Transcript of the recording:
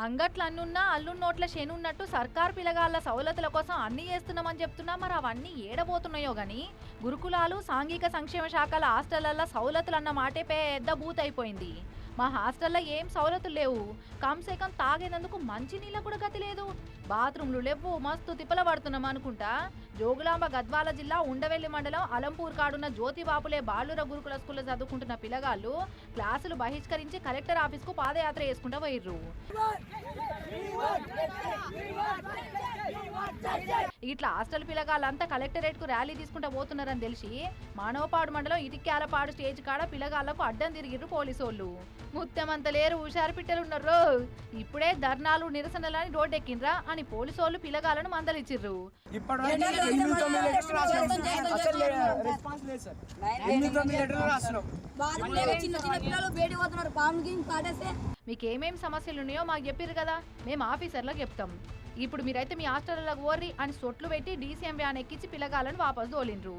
అంగట్లు అన్నున్నా అల్లుడి నోట్ల శనున్నట్టు సర్కార్ పిల్లగాళ్ళ సౌలతుల కోసం అన్ని చేస్తున్నామని చెప్తున్నా మరి అవన్నీ ఏడబోతున్నాయో గాని గురుకులాలు సాంఘిక సంక్షేమ శాఖల హాస్టళ్లలో సౌలతులు అన్న మాటే పెద్ద బూత్ అయిపోయింది. మా హాస్టల్లో ఏం సౌలతులు లేవు, కంసేకం తాగేందుకు మంచినీళ్ళ కూడా గతి లేదు, బాత్రూమ్లు లేవు, మస్తు తిప్పల పడుతున్నాం అనుకుంటా జోగులాంబ గద్వాల జిల్లా ఉండవెల్లి మండలం అలంపూర్ కాడున్న జ్యోతిబాపులే బాలుర గురుకుల స్కూల్లో చదువుకుంటున్న పిల్లగాళ్ళు క్లాసులు బహిష్కరించి కలెక్టర్ ఆఫీస్కు పాదయాత్ర చేసుకుంటూ పోయిర్రు. ఇట్లా హాస్టల్ పిల్లగాళ్ళంతా కలెక్టరేట్ కు ర్యాలీ తీసుకుంటూ పోతున్నారని తెలిసి మానవపాడు మండలం ఇటిక్యాలపాడు స్టేజ్ కాడ పిల్లగాళ్లకు అడ్డం తిరిగిర్రు పోలీసోళ్ళు. ముత్తెమంత లేరు, హుషారు పిట్టలున్నారు, ఇప్పుడే ధర్నాలు నిరసనలని రోడ్డెక్కిండ్రా అని పోలీసోళ్ళు పిల్లగాళ్ళను మందలిచ్చిర్రు. మీకేమేం సమస్యలు ఉన్నాయో మాకు చెప్పిర్రు కదా, మేము ఆఫీసర్లకు చెప్తాం. ఇప్పుడు మీరైతే మీ హాస్టళ్లకు ఓర్రి అని సొట్లు పెట్టి డీసీఎం వ్యాన్ ఎక్కించి పిల్లగాళ్ళను వాపసు తోలిండ్రు.